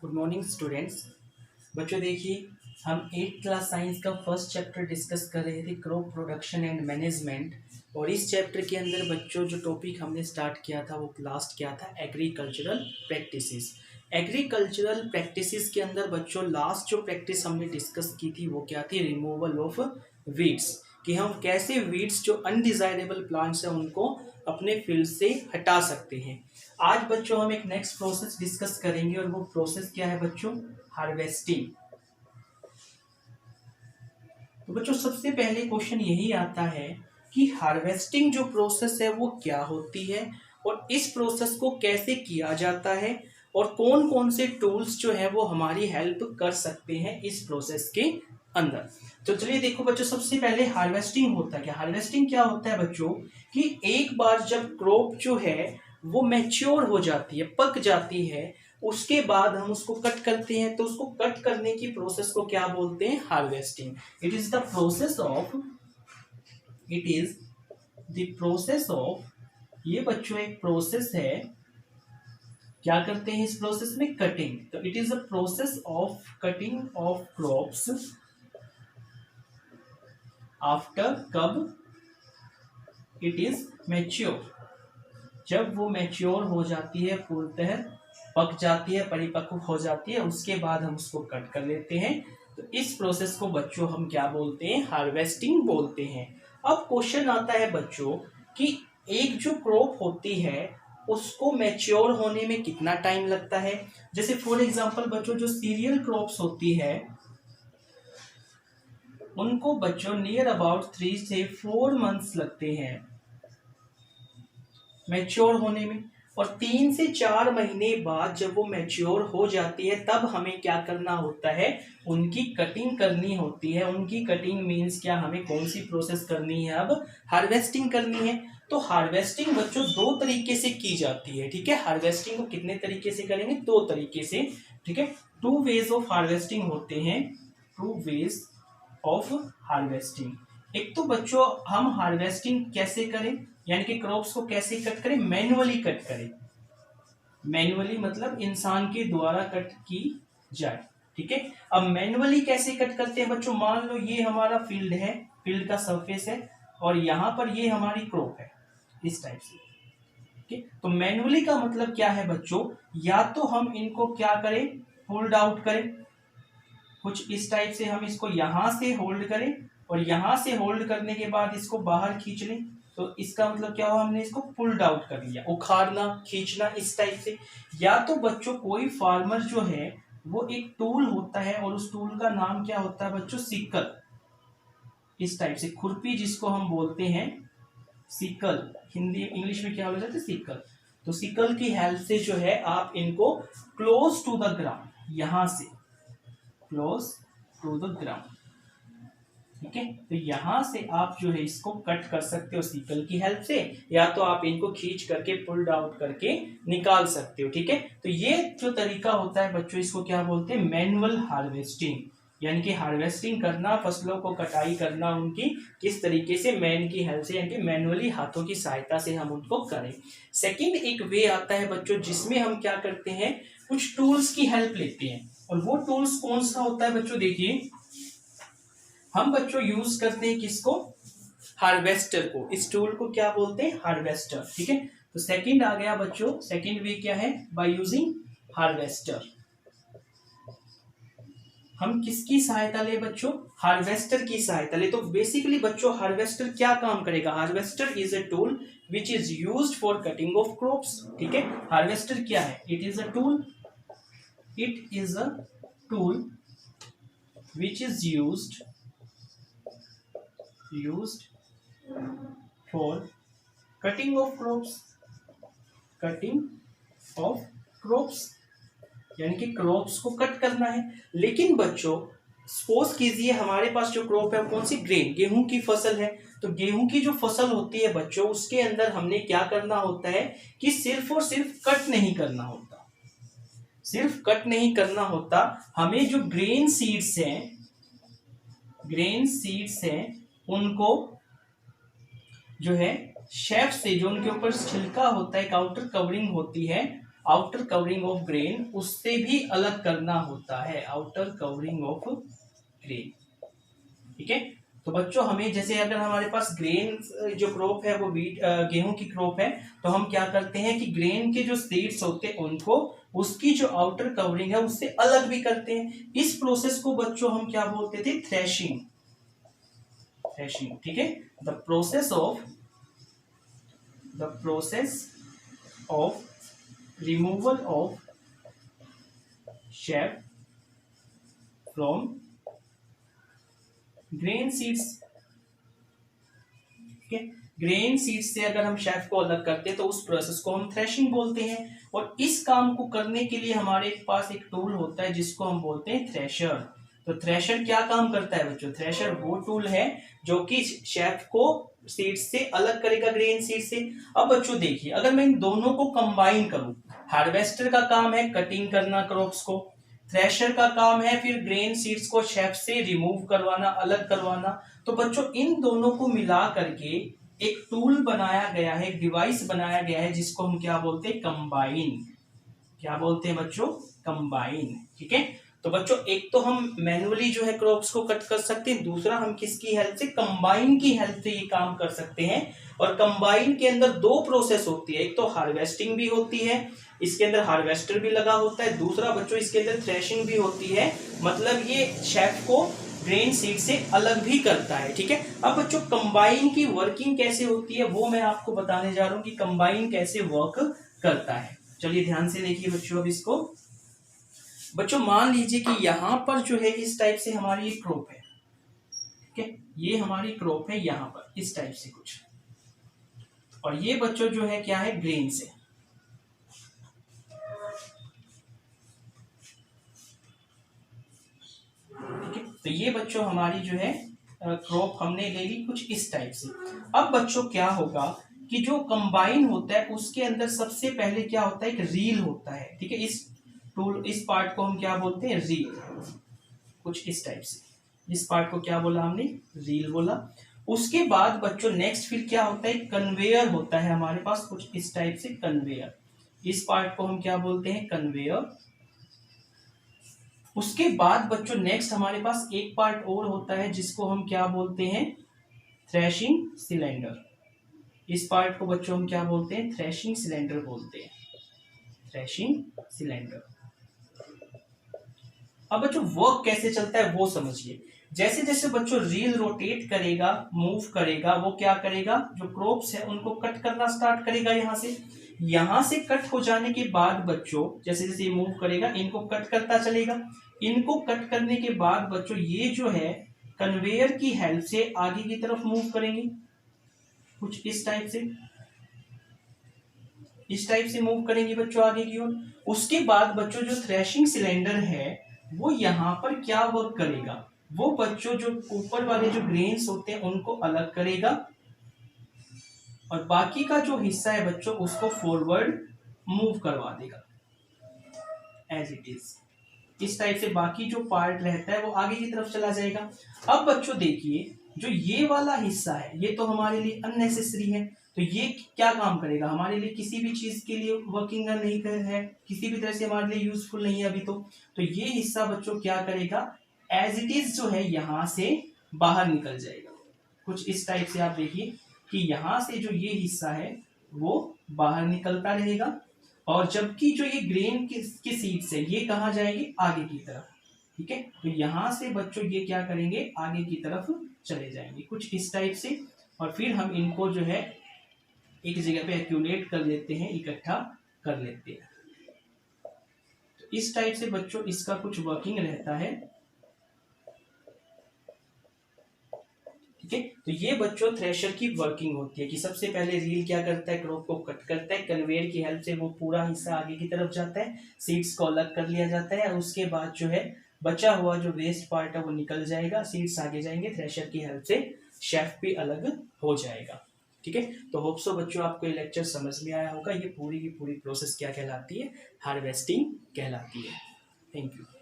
Good morning students. बच्चों देखिए, हम 8th क्लास साइंस का फर्स्ट चैप्टर डिस्कस कर रहे थे, क्रॉप प्रोडक्शन एंड मैनेजमेंट। और इस चैप्टर के अंदर बच्चों जो टॉपिक हमने स्टार्ट किया था वो लास्ट क्या था, एग्रीकल्चरल प्रैक्टिसेस। एग्रीकल्चरल प्रैक्टिसेस के अंदर बच्चों लास्ट जो प्रैक्टिस हमने डिस्कस की थी वो क्या थी, रिमूवल ऑफ वीड्स। कि हम कैसे वीड्स जो अनडिजायरेबल प्लांट्स हैं उनको अपने फील्ड से हटा सकते हैं। आज बच्चों हम एक नेक्स्ट प्रोसेस डिस्कस करेंगे और वो प्रोसेस क्या है बच्चों, हार्वेस्टिंग। तो बच्चों सबसे पहले क्वेश्चन यही आता है कि हार्वेस्टिंग जो प्रोसेस है वो क्या होती है और इस प्रोसेस को कैसे किया जाता है और कौन कौन से टूल्स जो है वो हमारी हेल्प कर सकते हैं इस प्रोसेस के अंदर। तो चलिए देखो बच्चों, सबसे पहले हार्वेस्टिंग होता है क्या। हार्वेस्टिंग क्या होता है बच्चों कि एक बार जब क्रॉप जो है वो मैच्योर हो जाती है, पक जाती है, उसके बाद हम उसको कट करते हैं। तो उसको कट करने की प्रोसेस को क्या बोलते हैं, harvesting. It is the process of it is the process of ये बच्चों एक प्रोसेस है। क्या करते हैं इस प्रोसेस में, कटिंग। तो it is the process of cutting of crops after कब इट इज मैच्योर। जब वो मैच्योर हो जाती है, पूर्णतः पक जाती है, परिपक्व हो जाती है, उसके बाद हम उसको कट कर लेते हैं। तो इस प्रोसेस को बच्चों हम क्या बोलते हैं, हार्वेस्टिंग बोलते हैं। अब क्वेश्चन आता है बच्चों कि एक जो क्रॉप होती है उसको मैच्योर होने में कितना टाइम लगता है। जैसे फॉर एग्जांपल बच्चों जो सीरियल क्रॉप्स होती है उनको बच्चों नियर अबाउट 3 से 4 मंथ्स लगते हैं मैच्योर होने में। और 3 से 4 महीने बाद जब वो मैच्योर हो जाती है तब हमें क्या करना होता है, उनकी कटिंग करनी होती है। उनकी कटिंग मीन्स क्या, हमें कौन सी प्रोसेस करनी है, अब हार्वेस्टिंग करनी है। तो हार्वेस्टिंग बच्चों 2 तरीके से की जाती है, ठीक है। हार्वेस्टिंग को कितने तरीके से करेंगे, 2 तरीके से, ठीक है। 2 वेज ऑफ हार्वेस्टिंग होते हैं, 2 वेज ऑफ हार्वेस्टिंग। एक तो बच्चों हम हार्वेस्टिंग कैसे करें, यानी कि क्रॉप्स को कैसे कट करें, मैनुअली कट करें। मैनुअली मतलब इंसान के द्वारा कट की जाए, ठीक है। अब मैनुअली कैसे कट करते हैं बच्चों, मान लो ये हमारा फील्ड है, फील्ड का सरफेस है और यहाँ पर ये हमारी क्रॉप है, इस टाइप से, ठीक है। तो मैनुअली का मतलब क्या है बच्चों, या तो हम इनको क्या करें, पुल्ड आउट करें, कुछ इस टाइप से हम इसको यहां से होल्ड करें और यहां से होल्ड करने के बाद इसको बाहर खींच लें। तो इसका मतलब क्या हुआ, हमने इसको पुल्ड आउट कर लिया, उखाड़ना, खींचना, इस टाइप से। या तो बच्चों कोई फार्मर जो है वो एक टूल होता है और उस टूल का नाम क्या होता है बच्चों, सिकल। इस टाइप से खुरपी जिसको हम बोलते हैं सिकल, हिंदी इंग्लिश में क्या बोला जाता है, सिकल। तो सिकल की हेल्प से जो है आप इनको क्लोज टू द ग्राउंड, यहां से क्लोज टू द ग्राउंड, ठीक है। तो यहां से आप जो है इसको कट कर सकते हो सिकल की हेल्प से, या तो आप इनको खींच करके पुल्ड आउट करके निकाल सकते हो, ठीक है। तो ये जो तरीका होता है बच्चों इसको क्या बोलते हैं, मैनुअल हार्वेस्टिंग। यानी कि हार्वेस्टिंग करना, फसलों को कटाई करना उनकी किस तरीके से, मैन की हेल्प से, यानी कि मैनुअली हाथों की सहायता से हम उनको करें। सेकेंड एक वे आता है बच्चों जिसमें हम क्या करते हैं, कुछ टूल्स की हेल्प लेते हैं। और वो टूल्स कौन सा होता है बच्चों, देखिए हम बच्चों यूज करते हैं किसको, हार्वेस्टर को। इस टूल को क्या बोलते हैं, हार्वेस्टर, ठीक है। तो सेकंड आ गया बच्चों, सेकंड वे क्या है, बाय यूजिंग हार्वेस्टर। हम किसकी सहायता ले बच्चों, हार्वेस्टर की सहायता ले। तो बेसिकली बच्चों हार्वेस्टर क्या काम करेगा, harvester is a tool which is used for cutting of crops, ठीक है। हार्वेस्टर क्या है, it is a tool, it is a tool which is used for cutting of crops, cutting of crops, यानी कि crops को cut करना है। लेकिन बच्चों सपोज कीजिए हमारे पास जो क्रॉप है कौन सी, ग्रेन, गेहूं की फसल है। तो गेहूं की जो फसल होती है बच्चों उसके अंदर हमने क्या करना होता है कि सिर्फ और सिर्फ कट नहीं करना होता, सिर्फ कट नहीं करना होता, हमें जो ग्रेन सीड्स हैं उनको जो है शेफ से, जो उनके ऊपर छिलका होता है, आउटर कवरिंग होती है, आउटर कवरिंग ऑफ ग्रेन उससे भी अलग करना होता है, आउटर कवरिंग ऑफ ग्रेन। ठीक है, तो बच्चों हमें जैसे अगर हमारे पास ग्रेन जो क्रॉप है वो गेहूं की क्रॉप है, तो हम क्या करते हैं कि ग्रेन के जो सीड्स होते हैं उनको उसकी जो आउटर कवरिंग है उससे अलग भी करते हैं। इस प्रोसेस को बच्चों हम क्या बोलते थे, थ्रेशिंग। थ्रेशिंग, ठीक है, the process of removal of chef from grain seeds. ठीक है, ग्रेन सीड्स से अगर हम शेफ को अलग करते हैं तो उस प्रोसेस को हम थ्रेशिंग बोलते हैं। और इस काम को करने के लिए हमारे पास एक टूल होता है जिसको हम बोलते हैं थ्रेशर। तो थ्रेशर क्या काम करता है बच्चों, थ्रेशर वो टूल है जो कि शेफ को सीड्स से अलग करेगा, ग्रेन सीड से। अब बच्चों देखिए, अगर मैं इन दोनों को कंबाइन करूं, हार्वेस्टर का काम है कटिंग करना क्रॉप्स को, थ्रेशर का काम है फिर ग्रेन सीड्स को शेफ से रिमूव करवाना, अलग करवाना। तो बच्चों इन दोनों को मिला करके एक टूल बनाया गया है, एक डिवाइस बनाया गया है जिसको हम क्या बोलते हैं, कंबाइन। क्या बोलते हैं बच्चों, कंबाइन। ठीक है, तो बच्चों एक तो हम मैनुअली जो है क्रॉप्स को कट कर सकते हैं, दूसरा हम किसकी हेल्प से, कंबाइन की हेल्प से ये काम कर सकते हैं। और कंबाइन के अंदर दो प्रोसेस होती है, एक तो हार्वेस्टिंग भी होती है, इसके अंदर हार्वेस्टर भी लगा होता है, दूसरा बच्चों इसके अंदर थ्रेशिंग भी होती है, मतलब ये शेफ को ग्रेन सीड से अलग भी करता है। ठीक है, अब बच्चों कंबाइन की वर्किंग कैसे होती है वो मैं आपको बताने जा रहा हूं कि कंबाइन कैसे वर्क करता है। चलिए ध्यान से देखिए बच्चों। अब इसको बच्चों मान लीजिए कि यहां पर जो है इस टाइप से हमारी क्रॉप है। ठीक है, ये हमारी क्रॉप है यहां पर इस टाइप से कुछ, और ये बच्चों जो है क्या है, ग्रेन से। ठीक है, तो ये बच्चों हमारी जो है क्रॉप हमने ले ली कुछ इस टाइप से। अब बच्चों क्या होगा कि जो कंबाइन होता है उसके अंदर सबसे पहले क्या होता है, एक रील होता है। ठीक है, इस पार्ट को हम क्या बोलते हैं, रील, कुछ इस टाइप से। इस पार्ट को क्या बोला हमने, रील बोला। उसके बाद बच्चों नेक्स्ट फिर क्या होता है, कन्वेयर होता है हमारे पास कुछ इस टाइप से, कन्वेयर। इस पार्ट को हम क्या बोलते हैं, कन्वेयर। उसके बाद बच्चों नेक्स्ट हमारे पास एक पार्ट और होता है जिसको हम क्या बोलते हैं, थ्रेशिंग सिलेंडर। इस पार्ट को बच्चों हम क्या बोलते हैं, थ्रेशिंग सिलेंडर बोलते हैं, थ्रेशिंग सिलेंडर। अब बच्चों वर्क कैसे चलता है वो समझिए। जैसे जैसे बच्चों रील रोटेट करेगा, मूव करेगा, वो क्या करेगा, जो क्रॉप्स है उनको कट करना स्टार्ट करेगा यहां से कट हो जाने के बाद बच्चों जैसे जैसे ये मूव करेगा इनको कट करता चलेगा। इनको कट करने के बाद बच्चों ये जो है कन्वेयर की हेल्प से आगे की तरफ मूव करेंगे, कुछ इस टाइप से मूव करेंगे बच्चों आगे की ओर। उसके बाद बच्चों जो थ्रेशिंग सिलेंडर है वो यहाँ पर क्या वर्क करेगा, वो बच्चों जो ऊपर वाले जो ग्रेन्स होते हैं उनको अलग करेगा, और बाकी का जो हिस्सा है बच्चों उसको फॉरवर्ड मूव करवा देगा एज इट इज। इस टाइप से बाकी जो पार्ट रहता है वो आगे की तरफ चला जाएगा। अब बच्चों देखिए, जो ये वाला हिस्सा है ये तो हमारे लिए अननेसेसरी है, तो ये क्या काम करेगा, हमारे लिए किसी भी चीज के लिए वर्किंग नहीं है, किसी भी तरह से हमारे लिए यूजफुल नहीं है अभी तो ये हिस्सा बच्चों क्या करेगा, एज इट इज जो है यहाँ से बाहर निकल जाएगा। कुछ इस टाइप से आप देखिए कि यहाँ से जो ये हिस्सा है वो बाहर निकलता रहेगा, और जबकि जो ये ग्रेन के सीड्स है ये कहाँ जाएंगे, आगे की तरफ। ठीक है, तो यहाँ से बच्चों ये क्या करेंगे, आगे की तरफ चले जाएंगे कुछ इस टाइप से। और फिर हम इनको जो है एक जगह पे एक्यूमुलेट कर लेते हैं, इकट्ठा कर लेते हैं। तो इस टाइप से बच्चों इसका कुछ वर्किंग रहता है। ठीक है, तो ये बच्चों थ्रेशर की वर्किंग होती है कि सबसे पहले रील क्या करता है, क्रॉप को कट करता है, कन्वेयर की हेल्प से वो पूरा हिस्सा आगे की तरफ जाता है, सीड्स को अलग कर लिया जाता है, और उसके बाद जो है बचा हुआ जो वेस्ट पार्ट है वो निकल जाएगा, सीड्स आगे जाएंगे, थ्रेशर की हेल्प से शेफ भी अलग हो जाएगा। ठीक है, तो होप सो बच्चों आपको ये लेक्चर समझ में आया होगा। ये पूरी की पूरी प्रोसेस क्या कहलाती है, हार्वेस्टिंग कहलाती है। Thank you.